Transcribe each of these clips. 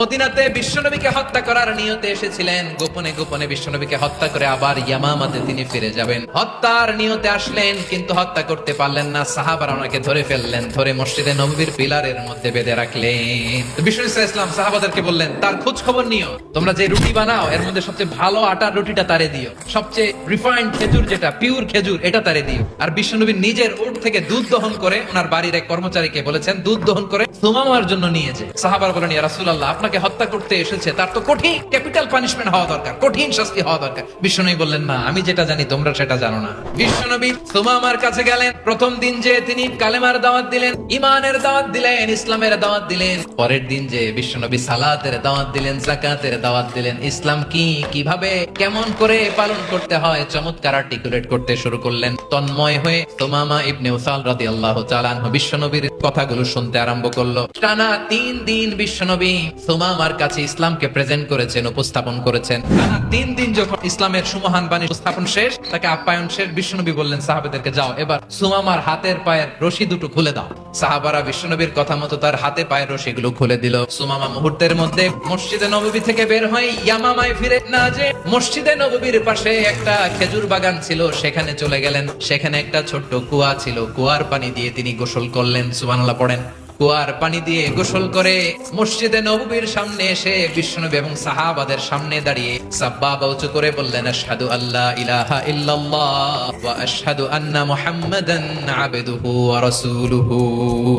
মদিনাতে বিশ্বনবীকে হত্যা করার নিয়তে এসেছিলেন, গোপনে গোপনে বিশ্বনবীকে হত্যা করে আবার ইয়ামামাতে তিনি ফিরে যাবেন। হত্যার নিয়তে আসলেন কিন্তু হত্যা করতে পারলেন না। সাহাবারা ওনাকে ধরে ফেললেন, ধরে মসজিদে নববীর পিলারের মধ্যে বেঁধে রাখলেন। বিষ্ণু ইসলাম সাহাবাদেরকে বললেন, তার খোঁজ খবর নিও, তোমরা যে রুটি বানাও এর মধ্যে সবচেয়ে ভালো আটার রুটিটা তারে দিও, সবচেয়ে রিফাইন্ড খেজুর যেটা পিওর খেজুর এটা তারে দিও। আর বিশ্বনবী নিজের উট থেকে দুধ দহন করে ওনার বাড়ির এক কর্মচারীকে বলেছেন দুধ দহন করে সুমামার জন্য নিয়ে যায়। সাহাবারা বলেন, ইয়া রাসূলুল্লাহ, আপনাকে হত্যা করতে এসেছে, তার তো কঠিন ক্যাপিটাল পানিশমেন্ট হওয়া দরকার, কঠিন শাস্তি হওয়া দরকার। বিশ্বনবী বললেন, না, আমি যেটা জানি তোমরা সেটা জানো না। বিশ্বনবী সুমামার কাছে গেলেন। প্রথম দিন যে তিনি কালেমার দাওয়াত দিলেন, ইমানের দাওয়াত দিলেন, ইসলামের দাওয়াত দিলেন। পরের দিন যে বিশ্বনবী সালাতের দাওয়াত দিলেন, যাকাতের দাওয়াত দিলেন। ইসলাম কি, কিভাবে, কেমন করে পালন করতে হয় চমৎকার আর্টিকুলেট করতে শুরু করলেন। তন্ময় হয়ে সুমামা ইবনে উসাল রাদিয়াল্লাহু তাআলা আনহু বিশ্বনবীর কথাগুলো শুনতে আরম্ভ করলো। টানা 3 দিন বিশ্বনবী সুমামার কাছে ইসলামকে প্রেজেন্ট করেছেন, উপস্থাপন করেছেন। টানা 3 দিন যখন ইসলামের সুমহান বাণী উপস্থাপন শেষ, তাকে আপ্যায়ন শেষ, বিশ্বনবী বললেন সাহাবাদেরকে, যাও এবার সুমামার হাতের পায়ের রশি দুটো খুলে দাও। সাহাবারা বিশ্বনবীর কথা মতো তার হাতে পায়ের রশিগুলো খুলে দিল। সুমামা মুহূর্তের মধ্যে মসজিদে নববী থেকে বের হয়ে ইয়ামামায় ফিরে না যে মসজিদে নববীর পাশে একটা খেজুর বাগান ছিল সেখানে চলে গেলেন। সেখানে একটা ছোট্ট কুয়া ছিল, কুয়ার পানি দিয়ে তিনি গোসল করলেন। সুবহানাল্লাহ পড়েন। কুয়ার পানি দিয়ে গোসল করে মসজিদে নববীর সামনে এসে বিশ্বনবী এবং সাহাবাদের সামনে দাঁড়িয়ে সাব্বাবা উঁচু করে বললেন, আশহাদু আল্লা ইলাহা ইল্লাল্লাহ ওয়া আশহাদু আন্না মুহাম্মাদান আবদুহু ওয়া রাসূলুহু।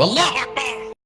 আল্লাহু আকবার।